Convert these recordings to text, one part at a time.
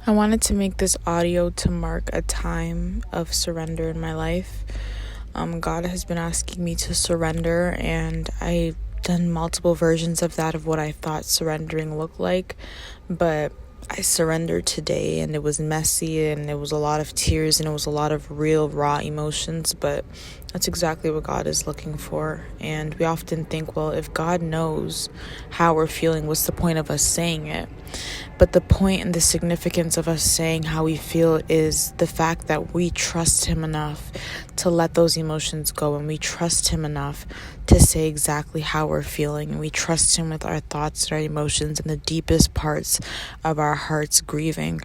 I wanted to make this audio to mark a time of surrender in my life. God has been asking me to surrender, and I've done multiple versions of that, of what I thought surrendering looked like. But I surrendered today, and it was messy, and it was a lot of tears, and it was a lot of real, raw emotions. But that's exactly what God is looking for. And we often think, well, if God knows how we're feeling, what's the point of us saying it? But the point and the significance of us saying how we feel is the fact that we trust Him enough to let those emotions go, and we trust Him enough to say exactly how we're feeling, and we trust Him with our thoughts and our emotions and the deepest parts of our hearts grieving.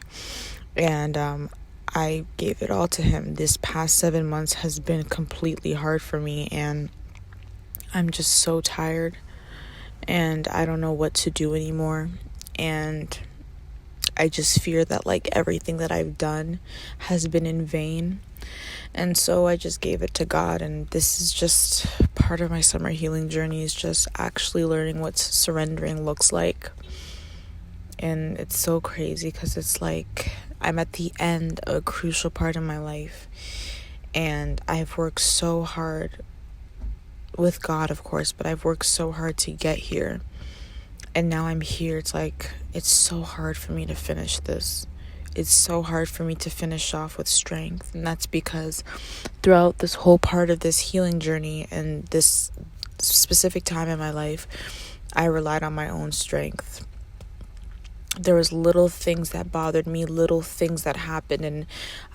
And I gave it all to Him. This past 7 months has been completely hard for me, and I'm just so tired, and I don't know what to do anymore. And I just fear that everything that I've done has been in vain. And so I just gave it to God, and this is just part of my summer healing journey, is just actually learning what surrendering looks like. And it's so crazy because it's like I'm at the end of a crucial part of my life, and I've worked so hard with God, of course, but I've worked so hard to get here. And now I'm here. It's so hard for me to finish this. It's so hard for me to finish off with strength. And that's because throughout this whole part of this healing journey and this specific time in my life, I relied on my own strength. There was little things that bothered me, little things that happened, and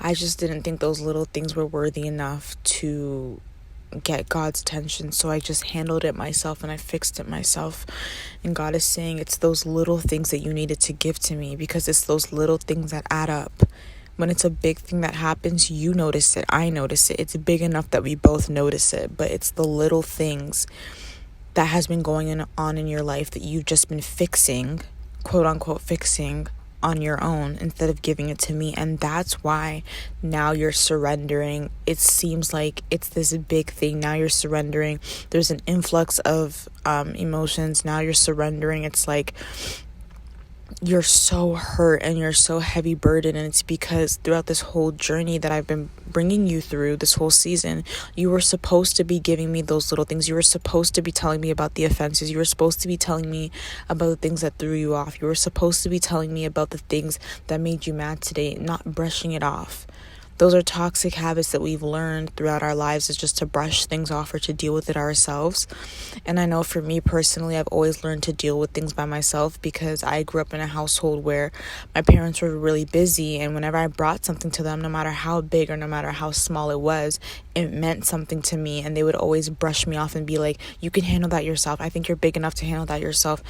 I just didn't think those little things were worthy enough to get God's attention. So I just handled it myself, and I fixed it myself. And God is saying it's those little things that you needed to give to me, because it's those little things that add up. When it's a big thing that happens, you notice it, I notice it. It's big enough that we both notice it, but it's the little things that has been going on in your life that you've just been fixing, quote unquote fixing, on your own instead of giving it to me. And that's why now you're surrendering. It seems like it's this big thing. Now you're surrendering. There's an influx of emotions. Now you're surrendering. It's like you're so hurt and you're so heavy burdened, and it's because throughout this whole journey that I've been bringing you through this whole season, you were supposed to be giving me those little things. You were supposed to be telling me about the offenses. You were supposed to be telling me about the things that threw you off. You were supposed to be telling me about the things that made you mad today, not brushing it off. Those are toxic habits that we've learned throughout our lives, is just to brush things off or to deal with it ourselves. And I know for me personally, I've always learned to deal with things by myself, because I grew up in a household where my parents were really busy, and whenever I brought something to them, no matter how big or no matter how small it was, it meant something to me, and they would always brush me off and be like, you can handle that yourself. I think you're big enough to handle that yourself.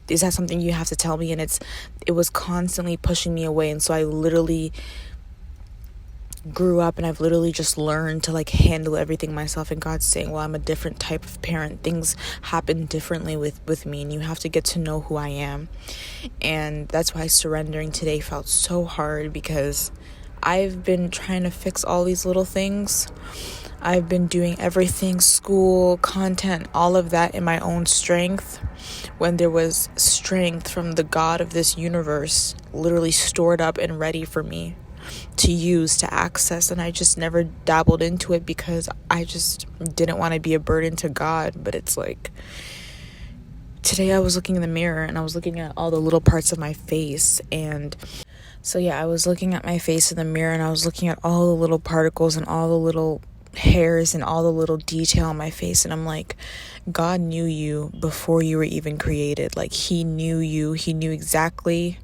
Is that something you have to tell me? And it was constantly pushing me away. And so I literally grew up, and I've literally just learned to handle everything myself. And God's saying, well, I'm a different type of parent. Things happen differently with me, and you have to get to know who I am. And that's why surrendering today felt so hard, because I've been trying to fix all these little things. I've been doing everything, school, content, all of that in my own strength, when there was strength from the God of this universe literally stored up and ready for me to use, to access. And I just never dabbled into it because I just didn't want to be a burden to God. But it's like, today I was looking in the mirror, and I was looking at all the little parts of my face. And so I was looking at my face in the mirror, and I was looking at all the little particles and all the little hairs and all the little detail on my face. And I'm like, God knew you before you were even created. He knew you. He knew exactly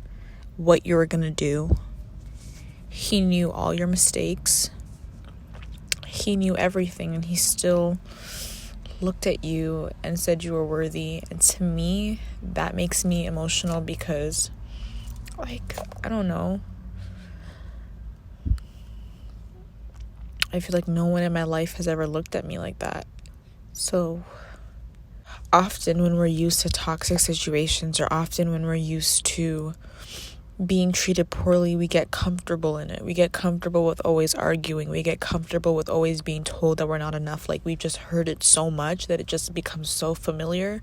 what you were gonna do. He knew all your mistakes. He knew everything, and He still looked at you and said you were worthy. And to me, that makes me emotional, because I don't know, I feel like no one in my life has ever looked at me like that. So often when we're used to toxic situations, or often when we're used to being treated poorly, we get comfortable in it. We get comfortable with always arguing. We get comfortable with always being told that we're not enough. We've just heard it so much that it just becomes so familiar.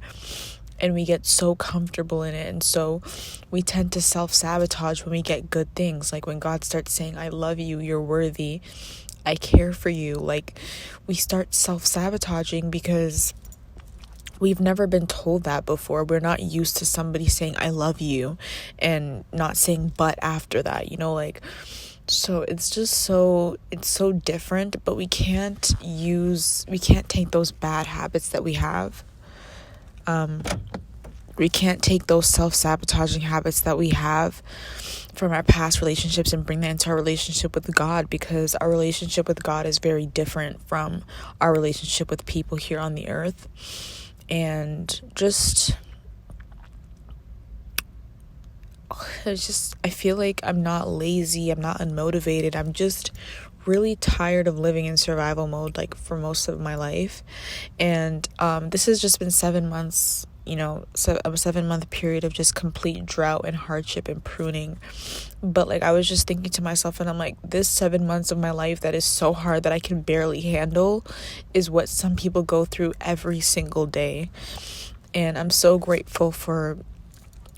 and we get so comfortable in it. And so we tend to self-sabotage when we get good things. Like when God starts saying, I love you, you're worthy, I care for you. Like we start self-sabotaging because we've never been told that before. We're not used to somebody saying, I love you, and not saying but after that, like, so it's so different. But we can't take those bad habits that we have. We can't take those self-sabotaging habits that we have from our past relationships and bring that into our relationship with God, because our relationship with God is very different from our relationship with people here on the earth. And I feel like I'm not lazy, I'm not unmotivated, I'm just really tired of living in survival mode, like for most of my life. And this has just been 7 months, a 7-month period of just complete drought and hardship and pruning. But like I was just thinking to myself, and I'm like, this 7 months of my life that is so hard that I can barely handle is what some people go through every single day. And I'm so grateful for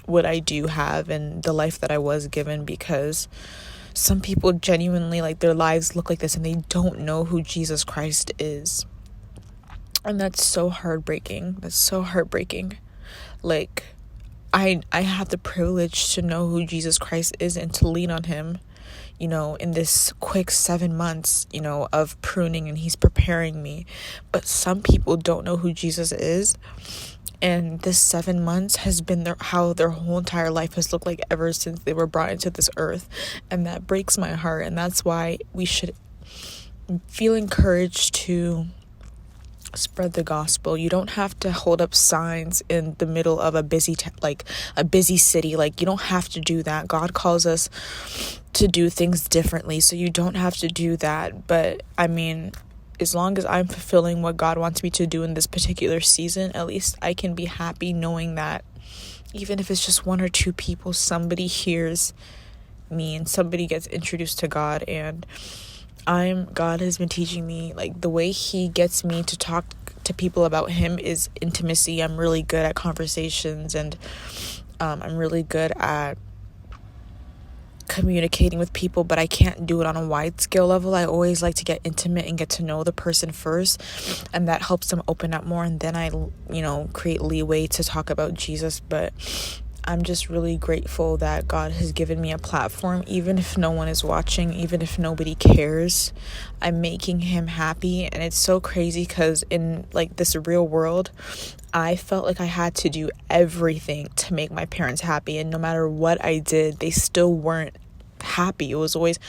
what I do have and the life that I was given, because some people genuinely, like, their lives look like this and they don't know who Jesus Christ is. And that's so heartbreaking. Like, I have the privilege to know who Jesus Christ is and to lean on him, in this quick 7 months, of pruning, and he's preparing me. But some people don't know who Jesus is. And this 7 months has been how their whole entire life has looked like ever since they were brought into this earth. And that breaks my heart. And that's why we should feel encouraged to spread the gospel. You don't have to hold up signs in the middle of a busy city. Like, you don't have to do that. God calls us to do things differently, so you don't have to do that. But I mean, as long as I'm fulfilling what God wants me to do in this particular season, at least I can be happy knowing that even if it's just 1 or 2 people, somebody hears me and somebody gets introduced to God. And God has been teaching me, like, the way he gets me to talk to people about him is intimacy. I'm really good at conversations, and I'm really good at communicating with people, but I can't do it on a wide scale level. I always like to get intimate and get to know the person first, and that helps them open up more, and then I create leeway to talk about Jesus. But I'm just really grateful that God has given me a platform, even if no one is watching, even if nobody cares. I'm making him happy. And it's so crazy because in like this real world, I felt like I had to do everything to make my parents happy. And no matter what I did, they still weren't happy. It was always,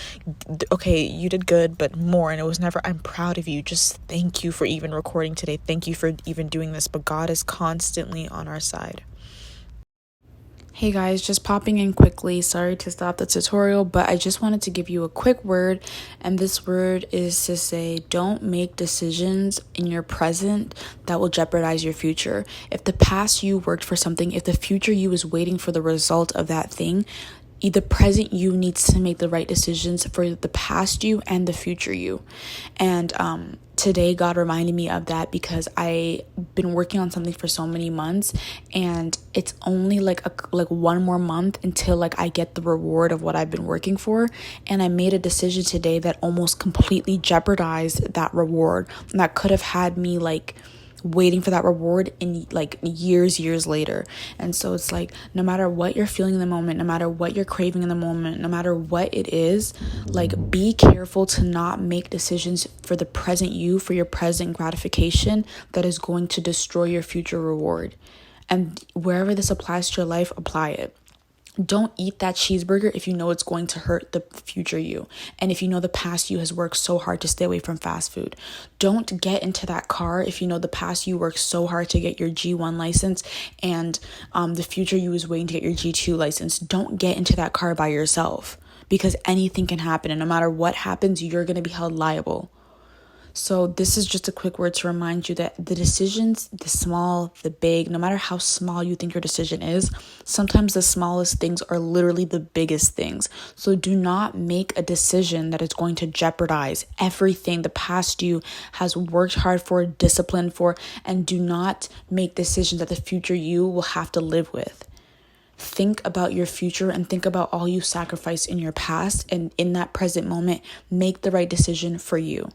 okay, you did good, but more. And it was never, I'm proud of you. Just thank you for even recording today. Thank you for even doing this. But God is constantly on our side. Hey guys, just popping in quickly. Sorry to stop the tutorial, but I just wanted to give you a quick word. And this word is to say, don't make decisions in your present that will jeopardize your future. If the past you worked for something, if the future you is waiting for the result of that thing, the present you needs to make the right decisions for the past you and the future you. And today God reminded me of that because I've been working on something for so many months, and it's only like 1 more month until like I get the reward of what I've been working for. And I made a decision today that almost completely jeopardized that reward, and that could have had me like waiting for that reward in like years later. And so it's like, no matter what you're feeling in the moment, no matter what you're craving in the moment, no matter what it is, like, be careful to not make decisions for the present you, for your present gratification, that is going to destroy your future reward. And wherever this applies to your life, apply it. Don't eat that cheeseburger if you know it's going to hurt the future you. And if you know the past you has worked so hard to stay away from fast food. Don't get into that car if you know the past you worked so hard to get your G1 license and the future you is waiting to get your G2 license. Don't get into that car by yourself, because anything can happen. And no matter what happens, you're going to be held liable. So this is just a quick word to remind you that the decisions, the small, the big, no matter how small you think your decision is, sometimes the smallest things are literally the biggest things. So do not make a decision that is going to jeopardize everything the past you has worked hard for, disciplined for, and do not make decisions that the future you will have to live with. Think about your future and think about all you sacrificed in your past, and in that present moment, make the right decision for you.